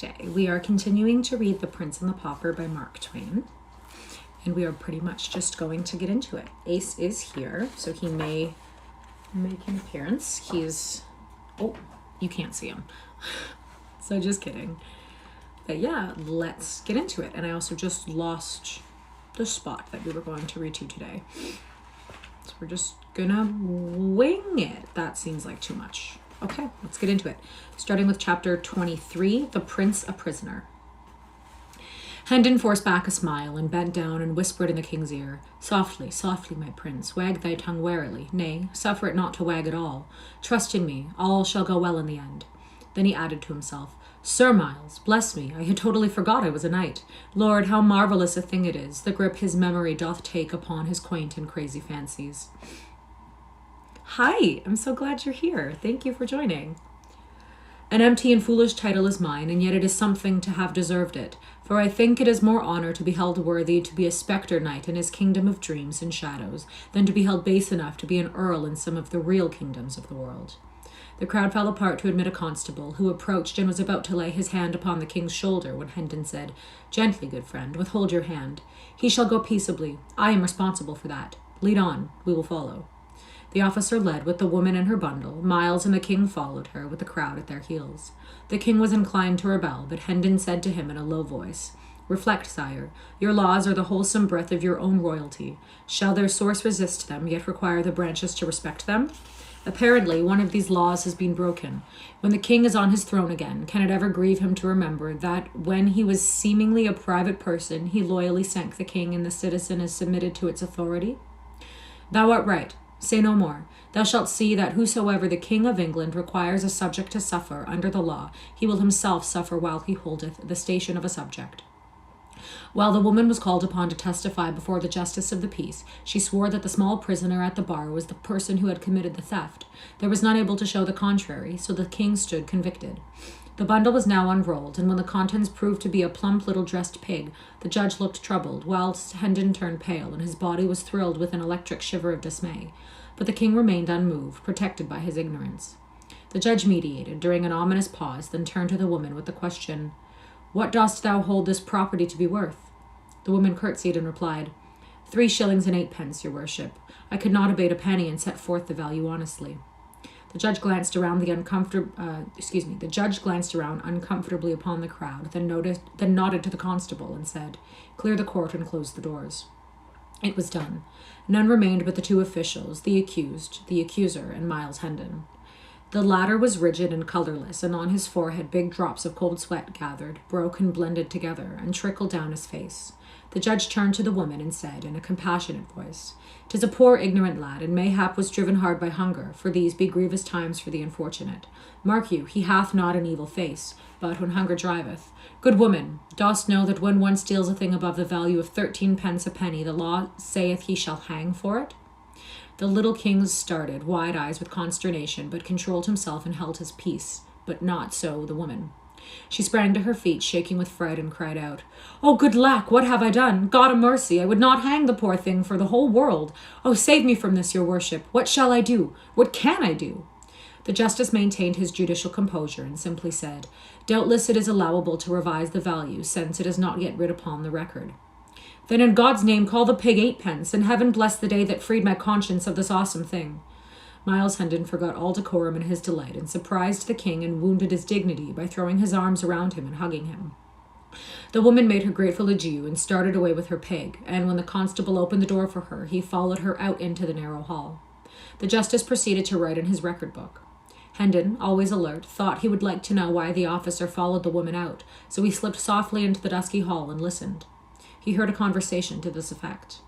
Wednesday. We are continuing to read The Prince and the Pauper by Mark Twain. And we are pretty much just going to get into it. Ace is here, so he may make an appearance. Oh, you can't see him. So just kidding. But yeah, let's get into it. And I also just lost the spot that we were going to read to today. So we're just gonna wing it. That seems like too much. Okay, let's get into it. Starting with chapter 23, The Prince a Prisoner. Hendon forced back a smile and bent down and whispered in the king's ear, "Softly, softly, my prince, wag thy tongue warily. Nay, suffer it not to wag at all. Trust in me, all shall go well in the end." Then he added to himself, "Sir Miles, bless me, I had totally forgot I was a knight. Lord, how marvellous a thing it is, the grip his memory doth take upon his quaint and crazy fancies." Hi, I'm so glad you're here. Thank you for joining. "An empty and foolish title is mine, and yet it is something to have deserved it. For I think it is more honour to be held worthy to be a spectre knight in his kingdom of dreams and shadows, than to be held base enough to be an earl in some of the real kingdoms of the world." The crowd fell apart to admit a constable, who approached and was about to lay his hand upon the king's shoulder when Hendon said, "Gently, good friend, withhold your hand. He shall go peaceably. I am responsible for that. Lead on, we will follow." The officer led with the woman and her bundle. Miles and the king followed her, with the crowd at their heels. The king was inclined to rebel, but Hendon said to him in a low voice, "Reflect, sire. Your laws are the wholesome breath of your own royalty. Shall their source resist them, yet require the branches to respect them? Apparently, one of these laws has been broken. When the king is on his throne again, can it ever grieve him to remember that when he was seemingly a private person, he loyally sank the king and the citizen as submitted to its authority? Thou art right. Say no more. Thou shalt see that whosoever the King of England requires a subject to suffer under the law, he will himself suffer while he holdeth the station of a subject." While the woman was called upon to testify before the justice of the peace, she swore that the small prisoner at the bar was the person who had committed the theft. There was none able to show the contrary, so the king stood convicted. The bundle was now unrolled, and when the contents proved to be a plump little dressed pig, the judge looked troubled, whilst Hendon turned pale, and his body was thrilled with an electric shiver of dismay. But the king remained unmoved, protected by his ignorance. The judge mediated, during an ominous pause, then turned to the woman with the question, "What dost thou hold this property to be worth?" The woman curtsied and replied, 3 shillings and 8 pence, your worship. I could not abate a penny and set forth the value honestly." The judge glanced around uncomfortably upon the crowd, then nodded to the constable and said, "Clear the court and close the doors." It was done. None remained but the 2 officials, the accused, the accuser, and Miles Hendon. The latter was rigid and colourless, and on his forehead big drops of cold sweat gathered, broke and blended together, and trickled down his face. The judge turned to the woman and said, in a compassionate voice, "'Tis a poor ignorant lad, and mayhap was driven hard by hunger, for these be grievous times for the unfortunate. Mark you, he hath not an evil face, but when hunger driveth. Good woman, dost know that when one steals a thing above the value of 13 pence a penny, the law saith he shall hang for it?" The little king started, wide eyes with consternation, but controlled himself and held his peace. But not so the woman. She sprang to her feet, shaking with fright, and cried out, "Oh, good lack, what have I done? God a mercy, I would not hang the poor thing for the whole world. Oh, save me from this, your worship. What shall I do? What can I do?" The justice maintained his judicial composure and simply said, "Doubtless it is allowable to revise the value, since it is not yet writ upon the record." "Then in God's name call the pig 8 pence, and heaven bless the day that freed my conscience of this awesome thing." Miles Hendon forgot all decorum in his delight, and surprised the king and wounded his dignity by throwing his arms around him and hugging him. The woman made her grateful adieu and started away with her pig, and when the constable opened the door for her, he followed her out into the narrow hall. The justice proceeded to write in his record book. Hendon, always alert, thought he would like to know why the officer followed the woman out, so he slipped softly into the dusky hall and listened. He heard a conversation to this effect.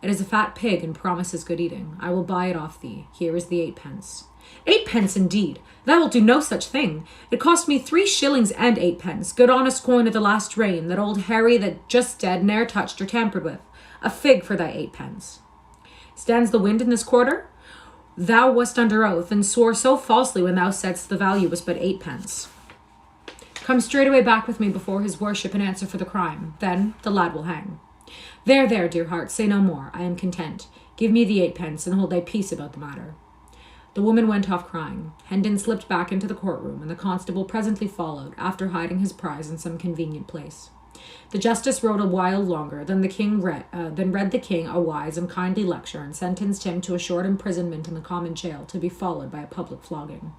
"It is a fat pig and promises good eating. I will buy it off thee. Here is the 8 pence. 8 pence indeed! Thou wilt do no such thing. It cost me 3 shillings and 8 pence, good honest coin of the last reign, that old Harry that just dead ne'er touched or tampered with. A fig for thy 8 pence. Stands the wind in this quarter? Thou wast under oath, and swore so falsely when thou saidst the value was but 8 pence. Come straightway back with me before his worship and answer for the crime. Then the lad will hang. There, there, dear heart, say no more. I am content. Give me the 8 pence, and hold thy peace about the matter." The woman went off crying. Hendon slipped back into the courtroom, and the constable presently followed, after hiding his prize in some convenient place. The justice rode a while longer, then read the king a wise and kindly lecture, and sentenced him to a short imprisonment in the common jail, to be followed by a public flogging.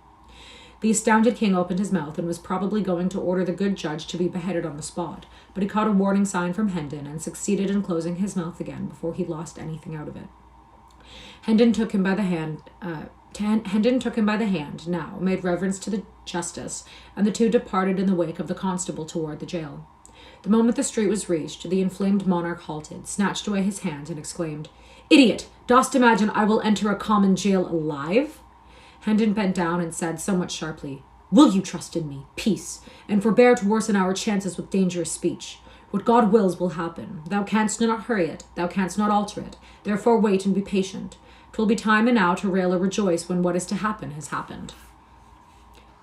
The astounded king opened his mouth and was probably going to order the good judge to be beheaded on the spot, but he caught a warning sign from Hendon and succeeded in closing his mouth again before he lost anything out of it. Hendon took him by the hand now, made reverence to the justice, and the two departed in the wake of the constable toward the jail. The moment the street was reached, the inflamed monarch halted, snatched away his hand, and exclaimed, "Idiot! Dost imagine I will enter a common jail alive?" Hendon bent down and said somewhat sharply, "Will you trust in me? Peace, and forbear to worsen our chances with dangerous speech. What God wills will happen. Thou canst not hurry it, thou canst not alter it. Therefore wait and be patient. 'Twill be time enow to rail or rejoice when what is to happen has happened."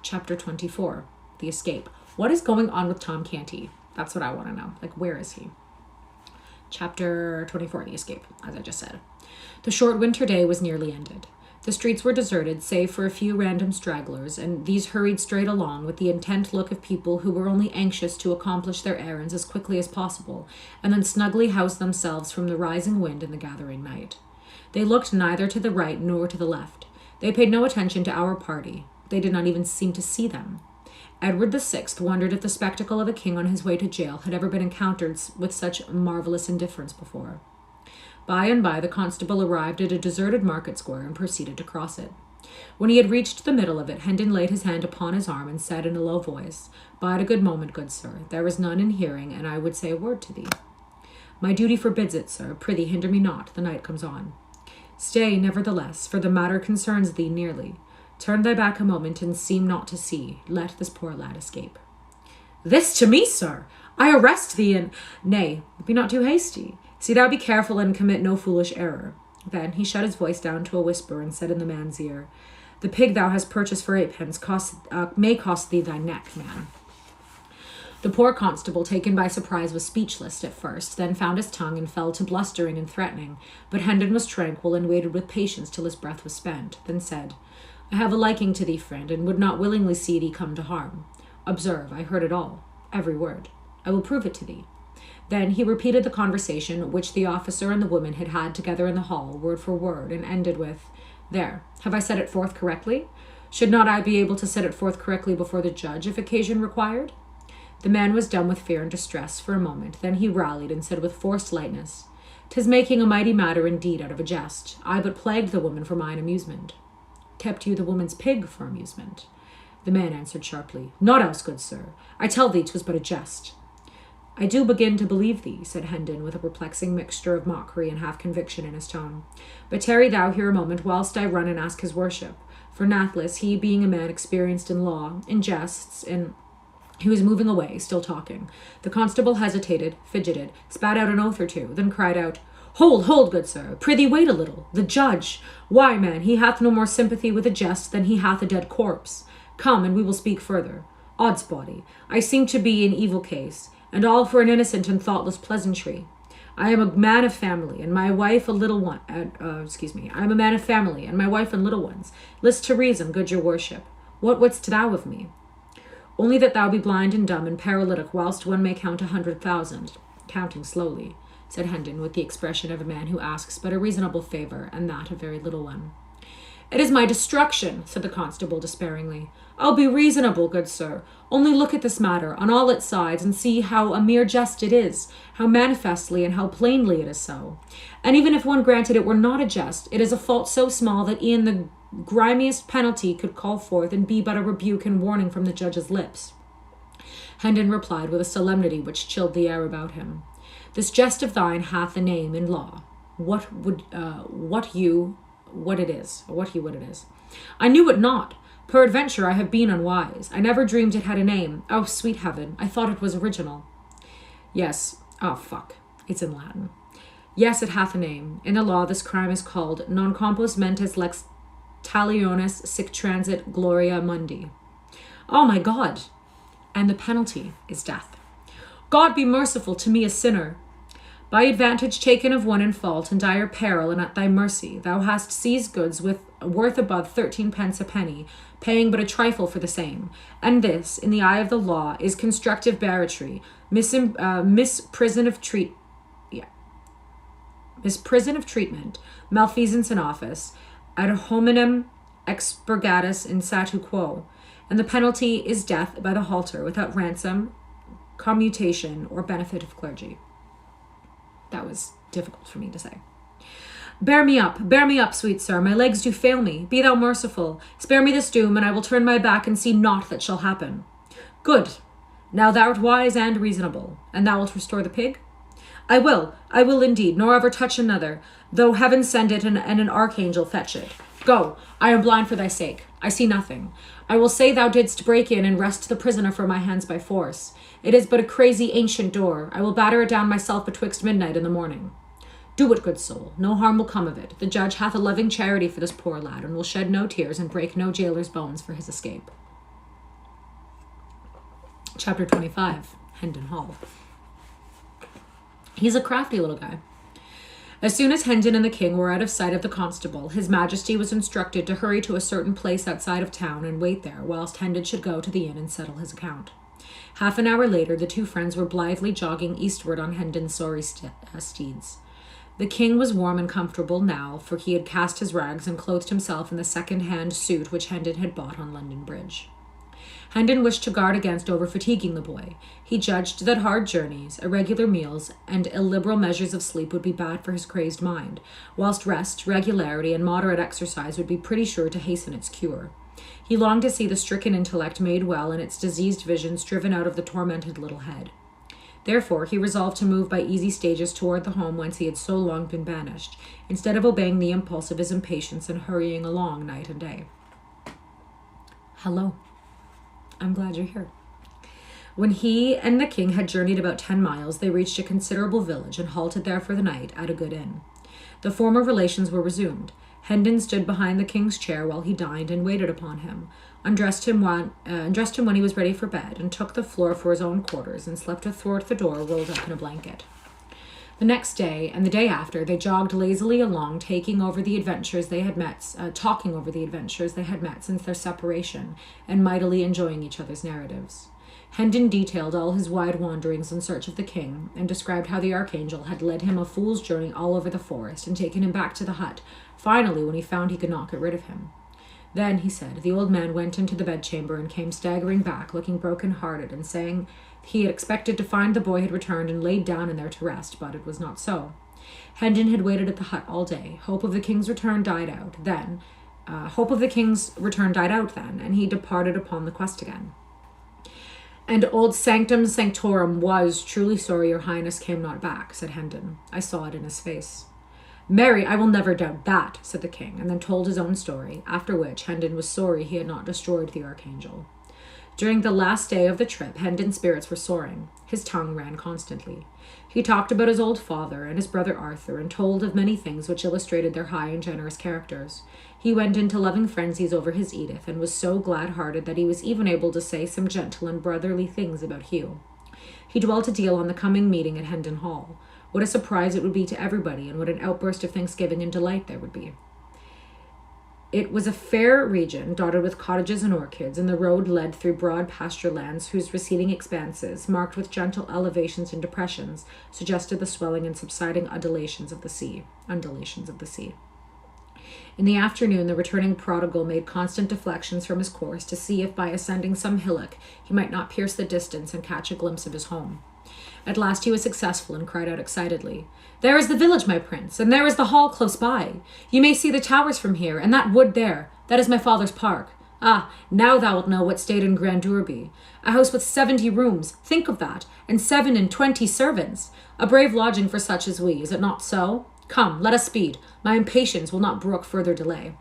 Chapter 24. The Escape. What is going on with Tom Canty? That's what I want to know. Like, where is he? Chapter 24. The Escape, as I just said. The short winter day was nearly ended. The streets were deserted, save for a few random stragglers, and these hurried straight along with the intent look of people who were only anxious to accomplish their errands as quickly as possible, and then snugly house themselves from the rising wind and the gathering night. They looked neither to the right nor to the left. They paid no attention to our party. They did not even seem to see them. Edward VI wondered if the spectacle of a king on his way to jail had ever been encountered with such marvelous indifference before. By and by, the constable arrived at a deserted market square and proceeded to cross it. When he had reached the middle of it, Hendon laid his hand upon his arm and said in a low voice, "Bide a good moment, good sir. There is none in hearing, and I would say a word to thee." "My duty forbids it, sir. Prithee hinder me not. The night comes on." "Stay, nevertheless, for the matter concerns thee nearly. Turn thy back a moment and seem not to see. Let this poor lad escape." "This to me, sir! I arrest thee and—" "Nay, be not too hasty. See thou be careful and commit no foolish error." Then he shut his voice down to a whisper and said in the man's ear, "The pig thou hast purchased for 8 pence may cost thee thy neck, man." The poor constable, taken by surprise, was speechless at first, then found his tongue and fell to blustering and threatening, but Hendon was tranquil and waited with patience till his breath was spent, then said, "I have a liking to thee, friend, and would not willingly see thee come to harm. Observe, I heard it all, every word. I will prove it to thee." Then he repeated the conversation which the officer and the woman had had together in the hall, word for word, and ended with, "There, have I set it forth correctly? Should not I be able to set it forth correctly before the judge, if occasion required?" The man was dumb with fear and distress for a moment, then he rallied and said with forced lightness, "'Tis making a mighty matter indeed out of a jest. I but plagued the woman for mine amusement." "Kept you the woman's pig for amusement?" The man answered sharply, "Naught else, good sir. I tell thee 'twas but a jest." "I do begin to believe thee," said Hendon, with a perplexing mixture of mockery and half-conviction in his tone. "But tarry thou here a moment whilst I run and ask his worship." For nathless, he being a man experienced in law, in jests, he was moving away, still talking. The constable hesitated, fidgeted, spat out an oath or two, then cried out, "Hold, hold, good sir, prithee wait a little. The judge! Why, man, he hath no more sympathy with a jest than he hath a dead corpse. Come, and we will speak further. Odds body, I seem to be in evil case, and all for an innocent and thoughtless pleasantry. I am a man of family, and my wife a little one. I am a man of family, and my wife and little ones. List to reason, good your worship. What wouldst thou of me?" "Only that thou be blind and dumb and paralytic, whilst one may count 100,000, counting slowly," said Hendon, with the expression of a man who asks but a reasonable favor, and that a very little one. "It is my destruction," said the constable despairingly. "I'll be reasonable, good sir. Only look at this matter, on all its sides, and see how a mere jest it is, how manifestly and how plainly it is so. And even if one granted it were not a jest, it is a fault so small that e'en the grimiest penalty could call forth and be but a rebuke and warning from the judge's lips." Hendon replied with a solemnity which chilled the air about him, "This jest of thine hath a name in law. What it is. I knew it not. Peradventure I have been unwise. I never dreamed it had a name. Oh, sweet heaven, I thought it was original." "Yes. Oh, fuck. It's in Latin. Yes, it hath a name. In the law this crime is called non compos mentis lex talionis sic transit gloria mundi." "Oh, my God!" "And the penalty is death." "God be merciful to me, a sinner." By advantage taken of one in fault, in dire peril and at thy mercy, thou hast seized goods worth above 13 pence a penny, paying but a trifle for the same. And this, in the eye of the law, is constructive barratry, misprison of treatment, malfeasance in office, ad hominem expurgatus in statu quo, and the penalty is death by the halter without ransom, commutation, or benefit of clergy. That was difficult for me to say. Bear me up, sweet sir, my legs do fail me. Be thou merciful. Spare me this doom, and I will turn my back and see naught that shall happen. Good. Now thou art wise and reasonable, and thou wilt restore the pig? I will indeed, nor ever touch another, though heaven send it and an archangel fetch it. Go, I am blind for thy sake. I see nothing. I will say thou didst break in and wrest the prisoner from my hands by force. It is but a crazy ancient door. I will batter it down myself betwixt midnight and the morning. Do it, good soul. No harm will come of it. The judge hath a loving charity for this poor lad, and will shed no tears and break no jailer's bones for his escape. Chapter 25, Hendon Hall. He's a crafty little guy. As soon as Hendon and the king were out of sight of the constable, his majesty was instructed to hurry to a certain place outside of town and wait there, whilst Hendon should go to the inn and settle his account. Half an hour later, the two friends were blithely jogging eastward on Hendon's sorry steeds. The king was warm and comfortable now, for he had cast his rags and clothed himself in the second-hand suit which Hendon had bought on London Bridge. Hendon wished to guard against over-fatiguing the boy. He judged that hard journeys, irregular meals, and illiberal measures of sleep would be bad for his crazed mind, whilst rest, regularity, and moderate exercise would be pretty sure to hasten its cure. He longed to see the stricken intellect made well and its diseased visions driven out of the tormented little head. Therefore, he resolved to move by easy stages toward the home whence he had so long been banished, instead of obeying the impulse of his impatience and hurrying along night and day. Hello. I'm glad you're here. When he and the king had journeyed about 10 miles, they reached a considerable village and halted there for the night at a good inn. The former relations were resumed. Hendon stood behind the king's chair while he dined and waited upon him, undressed him when he was ready for bed, and took the floor for his own quarters, and slept athwart the door rolled up in a blanket. The next day and the day after, they jogged lazily along, talking over the adventures they had met since their separation, and mightily enjoying each other's narratives. Hendon detailed all his wide wanderings in search of the king, and described how the archangel had led him a fool's journey all over the forest and taken him back to the hut, finally when he found he could not get rid of him. Then, he said, the old man went into the bedchamber and came staggering back, looking broken-hearted, and saying he had expected to find the boy had returned and laid down in there to rest, but it was not so. Hendon had waited at the hut all day. Hope of the king's return died out then, and he departed upon the quest again. And old Sanctum Sanctorum was truly sorry your highness came not back, said Hendon. I saw it in his face. Marry, I will never doubt that, said the king, and then told his own story, after which Hendon was sorry he had not destroyed the archangel. During the last day of the trip, Hendon's spirits were soaring. His tongue ran constantly. He talked about his old father and his brother Arthur, and told of many things which illustrated their high and generous characters. He went into loving frenzies over his Edith, and was so glad-hearted that he was even able to say some gentle and brotherly things about Hugh. He dwelt a deal on the coming meeting at Hendon Hall. What a surprise it would be to everybody, and what an outburst of thanksgiving and delight there would be. It was a fair region, dotted with cottages and orchards, and the road led through broad pasture lands whose receding expanses, marked with gentle elevations and depressions, suggested the swelling and subsiding undulations of the sea. In the afternoon, the returning prodigal made constant deflections from his course to see if by ascending some hillock he might not pierce the distance and catch a glimpse of his home. At last he was successful and cried out excitedly, "There is the village, my prince, and there is the hall close by. You may see the towers from here, and that wood there, that is my father's park. Ah, now thou wilt know what state and grandeur be. A house with 70 rooms, think of that, and 27 servants. A brave lodging for such as we, is it not so? Come, let us speed. My impatience will not brook further delay."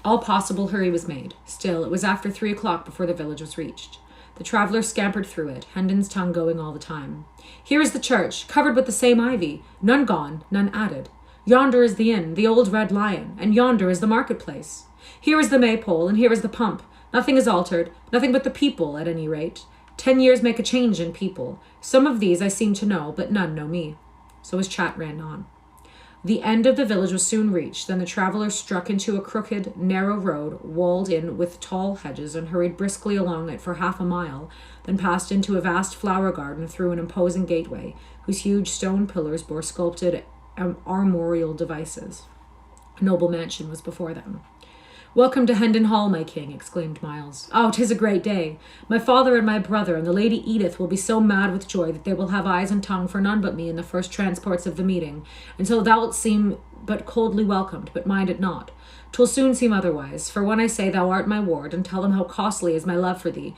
All possible hurry was made. Still, it was after 3 o'clock before the village was reached. The travellers scampered through it, Hendon's tongue going all the time. "Here is the church, covered with the same ivy, none gone, none added. Yonder is the inn, the old Red Lion, and yonder is the marketplace. Here is the maypole, and here is the pump. Nothing is altered, nothing but the people, at any rate. 10 years make a change in people. Some of these I seem to know, but none know me. so his chat ran on. The end of the village was soon reached. Then the travelers struck into a crooked, narrow road, walled in with tall hedges, and hurried briskly along it for half a mile, then passed into a vast flower garden through an imposing gateway, whose huge stone pillars bore sculpted armorial devices. A noble mansion was before them. "Welcome to Hendon Hall, my king," exclaimed Myles. "Oh, 'tis a great day. My father and my brother and the Lady Edith will be so mad with joy that they will have eyes and tongue for none but me in the first transports of the meeting, and so thou wilt seem but coldly welcomed, but mind it not. 'Twill soon seem otherwise, for when I say thou art my ward, and tell them how costly is my love for thee,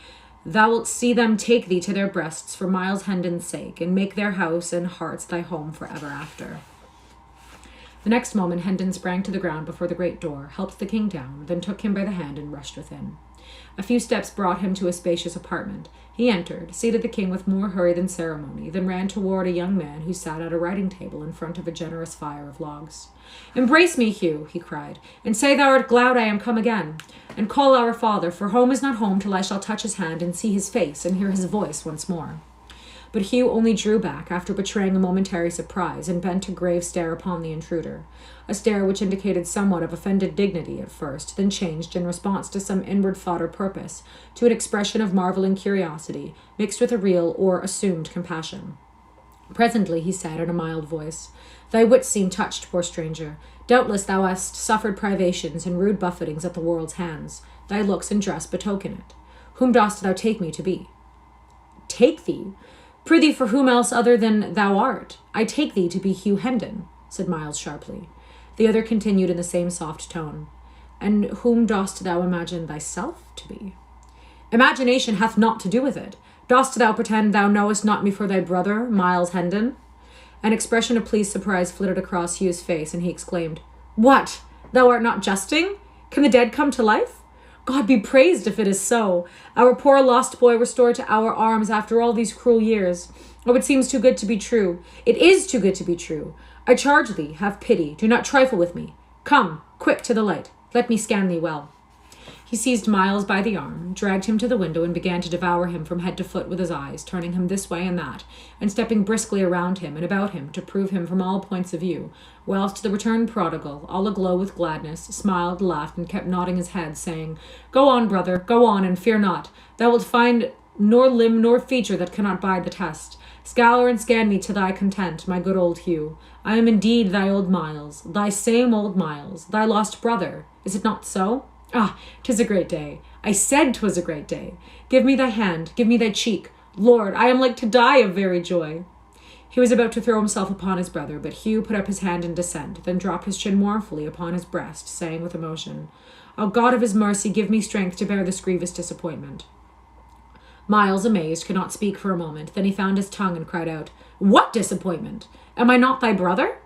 thou wilt see them take thee to their breasts for Myles Hendon's sake, and make their house and hearts thy home for ever after." The next moment Hendon sprang to the ground before the great door, helped the king down, then took him by the hand and rushed within. A few steps brought him to a spacious apartment. He entered, seated the king with more hurry than ceremony, then ran toward a young man who sat at a writing table in front of a generous fire of logs. "Embrace me, Hugh," he cried, "and say thou art glad I am come again. And call our father, for home is not home till I shall touch his hand and see his face and hear his voice once more." But Hugh only drew back after betraying a momentary surprise, and bent a grave stare upon the intruder, a stare which indicated somewhat of offended dignity at first, then changed, in response to some inward thought or purpose, to an expression of marveling curiosity, mixed with a real or assumed compassion. Presently he said in a mild voice, "Thy wits seem touched, poor stranger. Doubtless thou hast suffered privations and rude buffetings at the world's hands. Thy looks and dress betoken it. Whom dost thou take me to be?" "Take thee? Prithee, for whom else other than thou art? I take thee to be Hugh Hendon," said Myles sharply. The other continued in the same soft tone, "And whom dost thou imagine thyself to be?" "Imagination hath naught to do with it. Dost thou pretend thou knowest not me for thy brother, Myles Hendon?" An expression of pleased surprise flitted across Hugh's face, and he exclaimed, "What? Thou art not jesting? Can the dead come to life? God be praised if it is so. Our poor lost boy restored to our arms after all these cruel years. Oh, it seems too good to be true. It is too good to be true. I charge thee, have pity. Do not trifle with me. Come, quick to the light. Let me scan thee well." He seized Myles by the arm, dragged him to the window, and began to devour him from head to foot with his eyes, turning him this way and that, and stepping briskly around him and about him to prove him from all points of view, whilst the returned prodigal, all aglow with gladness, smiled, laughed, and kept nodding his head, saying, "Go on, brother, go on, and fear not. Thou wilt find nor limb nor feature that cannot bide the test. Scour and scan me to thy content, my good old Hugh. I am indeed thy old Myles, thy same old Myles, thy lost brother. Is it not so? Ah, 'tis a great day. I said 'twas a great day. Give me thy hand, give me thy cheek. Lord, I am like to die of very joy." He was about to throw himself upon his brother, but Hugh put up his hand in dissent, then dropped his chin mournfully upon his breast, saying with emotion, "O God of his mercy, give me strength to bear this grievous disappointment." Myles, amazed, could not speak for a moment. Then he found his tongue and cried out, "What disappointment? Am I not thy brother?"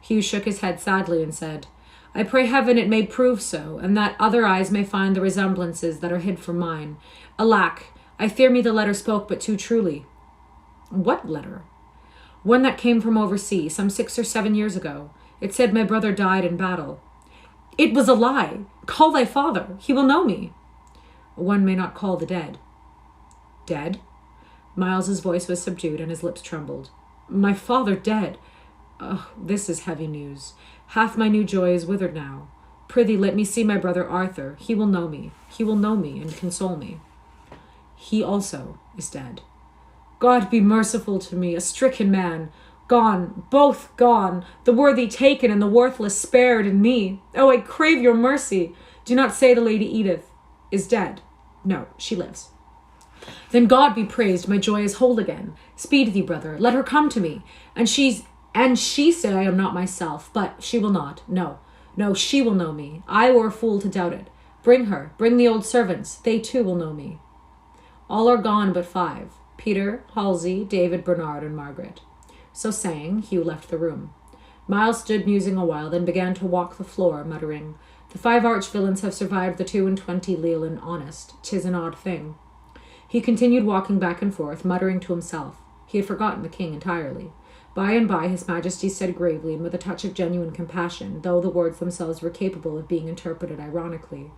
Hugh shook his head sadly and said, "I pray heaven it may prove so, and that other eyes may find the resemblances that are hid from mine. Alack, I fear me the letter spoke but too truly." "What letter?" "One that came from oversea, some 6 or 7 years ago. It said my brother died in battle." "It was a lie. Call thy father. He will know me." "One may not call the dead." "Dead?" Myles's voice was subdued and his lips trembled. "My father dead? Oh, this is heavy news. Half my new joy is withered now. Prithee, let me see my brother Arthur. He will know me. He will know me and console me." "He also is dead." "God be merciful to me, a stricken man. Gone, both gone, the worthy taken and the worthless spared in me. Oh, I crave your mercy. Do not say the Lady Edith is dead. No, she lives." "Then God be praised, my joy is whole again. Speed thee, brother, let her come to me. And she say I am not myself, but she will not. No, she will know me. I were a fool to doubt it. Bring her, bring the old servants. They too will know me." "All are gone but 5. Peter, Halsey, David, Bernard, and Margaret." So saying, Hugh left the room. Myles stood musing a while, then began to walk the floor, muttering, "The 5 arch-villains have survived the 22 leal and honest. 'Tis an odd thing." He continued walking back and forth, muttering to himself. He had forgotten the king entirely. By and by his Majesty said gravely, and with a touch of genuine compassion, though the words themselves were capable of being interpreted ironically,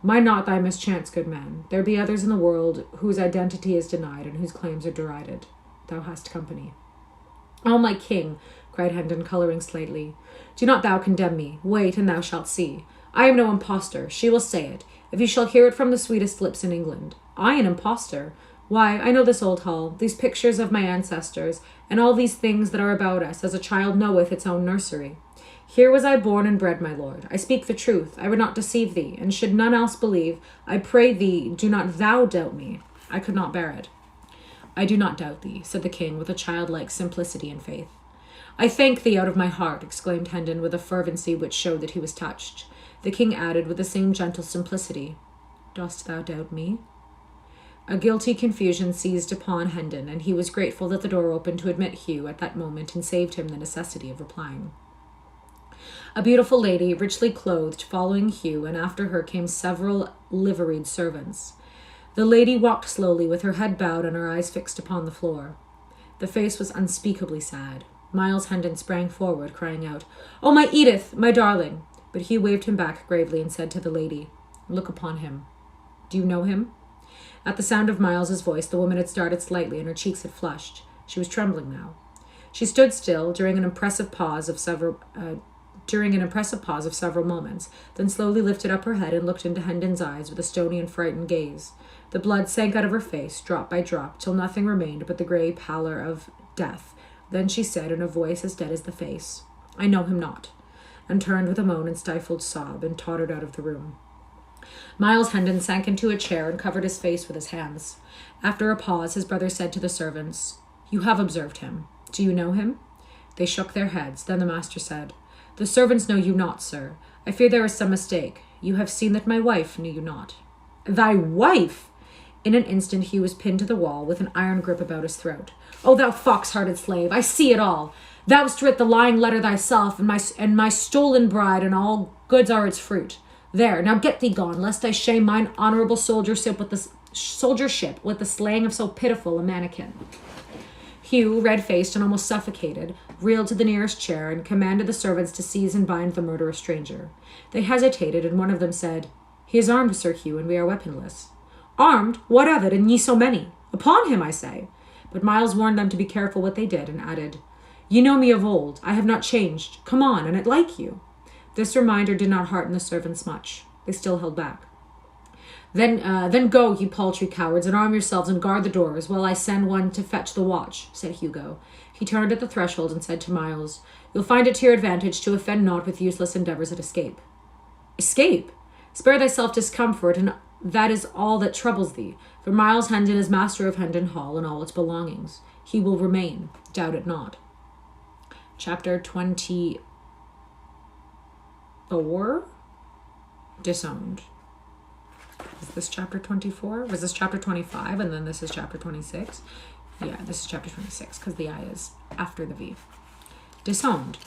"Mind not thy mischance, good man. There be others in the world whose identity is denied and whose claims are derided. Thou hast company." "O my king," cried Hendon, colouring slightly, "do not thou condemn me. Wait, and thou shalt see. I am no impostor. She will say it, if you shall hear it from the sweetest lips in England. I an impostor? Why, I know this old hall, these pictures of my ancestors, and all these things that are about us, as a child knoweth its own nursery. Here was I born and bred, my lord. I speak the truth. I would not deceive thee, and should none else believe, I pray thee, do not thou doubt me. I could not bear it." "I do not doubt thee," said the king, with a childlike simplicity and faith. "I thank thee out of my heart," exclaimed Hendon, with a fervency which showed that he was touched. The king added, with the same gentle simplicity, "Dost thou doubt me?" A guilty confusion seized upon Hendon, and he was grateful that the door opened to admit Hugh at that moment and saved him the necessity of replying. A beautiful lady, richly clothed, following Hugh, and after her came several liveried servants. The lady walked slowly, with her head bowed and her eyes fixed upon the floor. The face was unspeakably sad. Miles Hendon sprang forward, crying out, "Oh, my Edith, my darling!" But Hugh waved him back gravely and said to the lady, "Look upon him. Do you know him?" At the sound of Miles's voice, the woman had started slightly, and her cheeks had flushed. She was trembling now. She stood still during an impressive pause of several moments, then slowly lifted up her head and looked into Hendon's eyes with a stony and frightened gaze. The blood sank out of her face, drop by drop, till nothing remained but the grey pallor of death. Then she said, in a voice as dead as the face, "I know him not," and turned with a moan and stifled sob, and tottered out of the room. Miles Hendon sank into a chair and covered his face with his hands. After a pause, his brother said to the servants, "You have observed him. Do you know him?" They shook their heads. Then the master said, "The servants know you not, sir. I fear there is some mistake. You have seen that my wife knew you not." "Thy wife!" In an instant he was pinned to the wall, with an iron grip about his throat. "O thou fox-hearted slave, I see it all. Thou'st writ the lying letter thyself, and my stolen bride, and all goods are its fruit. There, now get thee gone, lest I shame mine honourable soldiership with the slaying of so pitiful a mannikin." Hugh, red-faced and almost suffocated, reeled to the nearest chair and commanded the servants to seize and bind the murderous stranger. They hesitated, and one of them said, "He is armed, Sir Hugh, and we are weaponless." "Armed? What of it, and ye so many? Upon him, I say." But Miles warned them to be careful what they did, and added, "Ye know me of old. I have not changed. Come on, and it like you." This reminder did not hearten the servants much. They still held back. Then go, ye paltry cowards, and arm yourselves and guard the doors, while I send one to fetch the watch," said Hugo. He turned at the threshold and said to Miles, "You'll find it to your advantage to offend not with useless endeavours at escape." "Escape? Spare thyself discomfort, and that is all that troubles thee, for Miles Hendon is master of Hendon Hall and all its belongings. He will remain, doubt it not." Chapter 24? Disowned. Is this chapter 24? Was this chapter 25 and then this is chapter 26? Yeah, this is chapter 26 because the I is after the V. Disowned.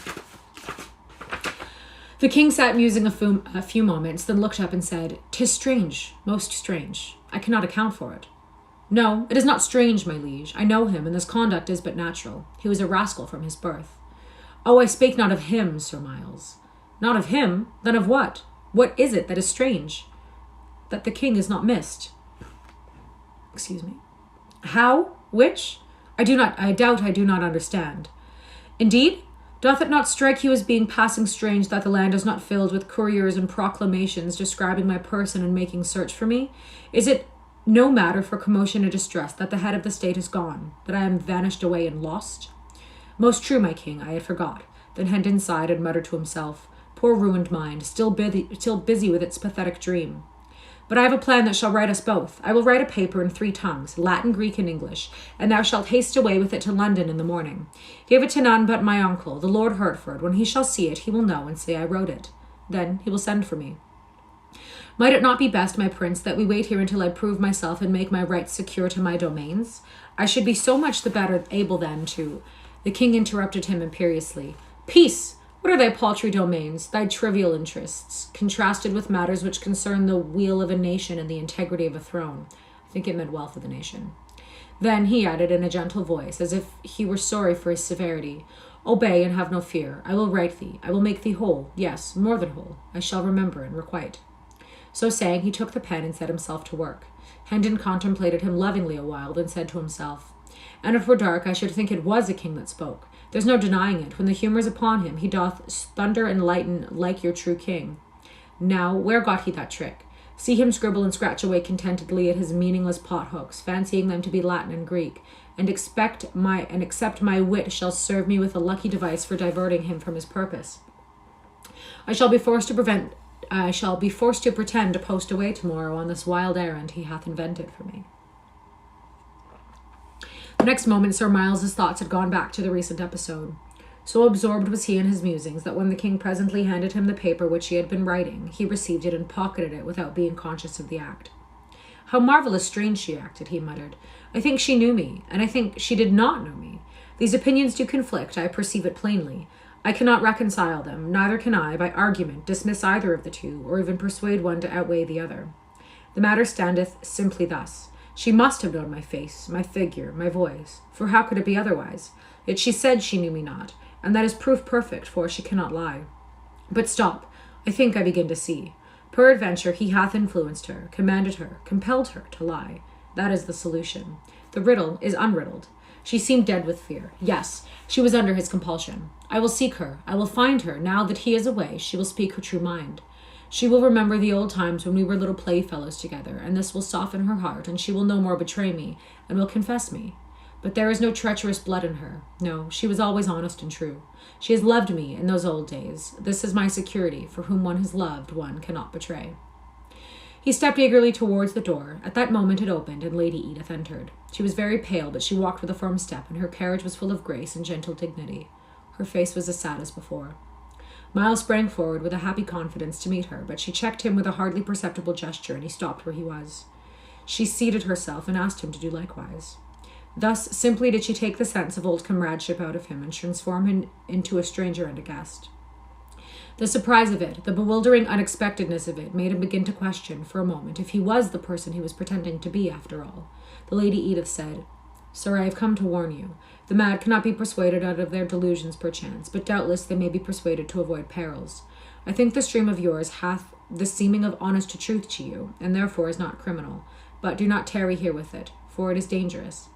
The king sat musing a few moments, then looked up and said, "'Tis strange, most strange. I cannot account for it." "No, it is not strange, my liege. I know him, and this conduct is but natural. He was a rascal from his birth." "Oh, I spake not of him, Sir Miles." "Not of him? Then of what? What is it that is strange?" "That the king is not missed." Excuse me. "How? Which? I doubt I do not understand." "Indeed? Doth it not strike you as being passing strange that the land is not filled with couriers and proclamations describing my person and making search for me? Is it no matter for commotion and distress that the head of the state is gone, that I am vanished away and lost?" "Most true, my king, I had forgot." Then Hendon sighed and muttered to himself, "Poor ruined mind, still busy with its pathetic dream. But I have a plan that shall right us both. I will write a paper in 3 tongues, Latin, Greek, and English, and thou shalt haste away with it to London in the morning. Give it to none but my uncle, the Lord Hertford. When he shall see it, he will know and say I wrote it. Then he will send for me. Might it not be best, my prince, that we wait here until I prove myself and make my rights secure to my domains? I should be so much the better able then to—" The king interrupted him imperiously. "Peace! What are thy paltry domains, thy trivial interests, contrasted with matters which concern the weal of a nation and the integrity of a throne?" I think it meant wealth of the nation. Then he added in a gentle voice, as if he were sorry for his severity, "Obey and have no fear. I will right thee. I will make thee whole. Yes, more than whole. I shall remember and requite." So saying, he took the pen and set himself to work. Hendon contemplated him lovingly a while, then said to himself, And if it were dark, I should think it was a king that spoke. There's no denying it. When the humour is upon him, he doth thunder and lighten like your true king. Now, where got he that trick? See him scribble and scratch away contentedly at his meaningless pot-hooks, fancying them to be Latin and Greek, and except my wit shall serve me with a lucky device for diverting him from his purpose. I shall be forced to pretend to post away tomorrow on this wild errand he hath invented for me. The next moment Sir Miles's thoughts had gone back to the recent episode. So absorbed was he in his musings that when the king presently handed him the paper which he had been writing, he received it and pocketed it without being conscious of the act. How marvellous strange she acted, he muttered. I think she knew me, and I think she did not know me. These opinions do conflict, I perceive it plainly. I cannot reconcile them, neither can I, by argument, dismiss either of the two, or even persuade one to outweigh the other. The matter standeth simply thus. She must have known my face, my figure, my voice, for how could it be otherwise? Yet she said she knew me not, and that is proof perfect, for she cannot lie. But stop, I think I begin to see. Peradventure he hath influenced her, commanded her, compelled her to lie. That is the solution. The riddle is unriddled. She seemed dead with fear. Yes, she was under his compulsion. I will seek her. I will find her. Now that he is away, she will speak her true mind. She will remember the old times when we were little playfellows together, and this will soften her heart, and she will no more betray me, and will confess me. But there is no treacherous blood in her. No, she was always honest and true. She has loved me in those old days. This is my security, for whom one has loved, one cannot betray. He stepped eagerly towards the door. At that moment it opened, and Lady Edith entered. She was very pale, but she walked with a firm step, and her carriage was full of grace and gentle dignity. Her face was as sad as before. Miles sprang forward with a happy confidence to meet her, but she checked him with a hardly perceptible gesture, and he stopped where he was. She seated herself and asked him to do likewise. Thus simply did she take the sense of old comradeship out of him and transform him into a stranger and a guest. The surprise of it, the bewildering unexpectedness of it, made him begin to question, for a moment, if he was the person he was pretending to be, after all. The Lady Edith said, Sir, I have come to warn you. The mad cannot be persuaded out of their delusions, perchance, but doubtless they may be persuaded to avoid perils. I think this dream of yours hath the seeming of honest truth to you, and therefore is not criminal. But do not tarry here with it, for it is dangerous.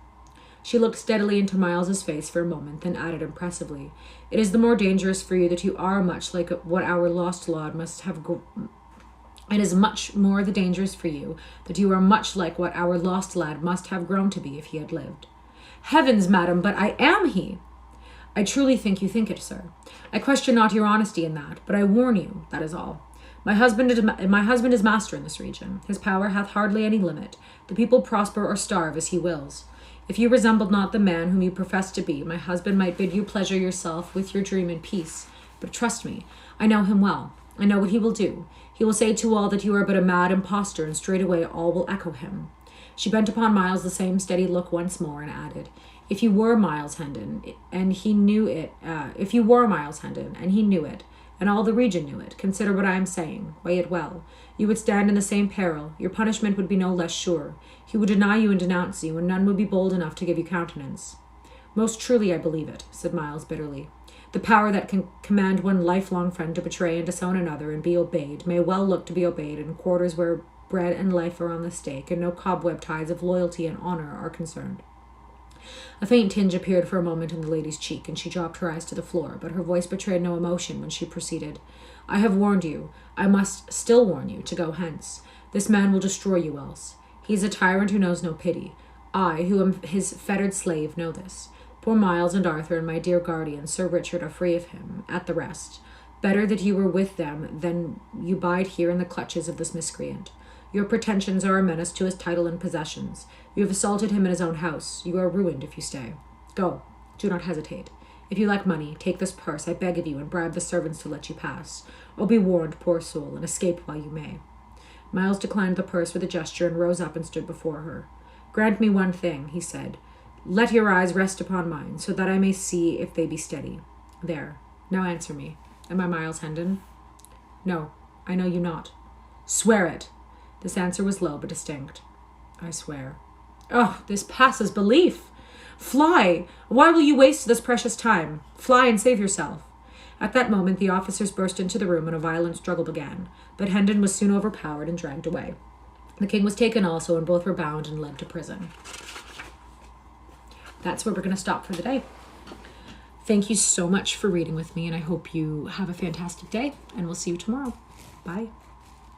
She looked steadily into Miles's face for a moment, then added impressively, It is the more dangerous for you that you are much like what our lost lad must have It is much more the dangerous for you that you are much like what our lost lad must have grown to be if he had lived. Heavens, madam, but I am he! I truly think you think it, sir. I question not your honesty in that, but I warn you, that is all. My husband is master in this region. His power hath hardly any limit. The people prosper or starve as he wills. If you resembled not the man whom you profess to be, my husband might bid you pleasure yourself with your dream in peace. But trust me, I know him well. I know what he will do. He will say to all that you are but a mad impostor, and straightway all will echo him. She bent upon Miles the same steady look once more, and added, If you were Miles Hendon, and he knew it, and all the region knew it, consider what I am saying, weigh it well. You would stand in the same peril, your punishment would be no less sure. He would deny you and denounce you, and none would be bold enough to give you countenance. Most truly I believe it, said Miles bitterly. The power that can command one lifelong friend to betray and disown another and be obeyed may well look to be obeyed in quarters where bread and life are on the stake, and no cobweb ties of loyalty and honor are concerned. A faint tinge appeared for a moment in the lady's cheek, and she dropped her eyes to the floor, but her voice betrayed no emotion when she proceeded. I have warned you, I must still warn you, to go hence. This man will destroy you else. He is a tyrant who knows no pity. I, who am his fettered slave, know this. Poor Miles and Arthur and my dear guardian, Sir Richard, are free of him, at the rest. Better that you were with them than you bide here in the clutches of this miscreant. Your pretensions are a menace to his title and possessions. You have assaulted him in his own house. You are ruined if you stay. Go. Do not hesitate. If you lack money, take this purse, I beg of you, and bribe the servants to let you pass. Or be warned, poor soul, and escape while you may. Miles declined the purse with a gesture and rose up and stood before her. Grant me one thing, he said. Let your eyes rest upon mine, so that I may see if they be steady. There. Now answer me. Am I Miles Hendon? No, I know you not. Swear it. This answer was low but distinct. I swear. Oh, this passes belief. Fly! Why will you waste this precious time? Fly and save yourself. At that moment the officers burst into the room and a violent struggle began, but Hendon was soon overpowered and dragged away. The king was taken also, and both were bound and led to prison. that's where we're going to stop for the day. Thank you so much for reading with me, and I hope you have a fantastic day, and we'll see you tomorrow. Bye.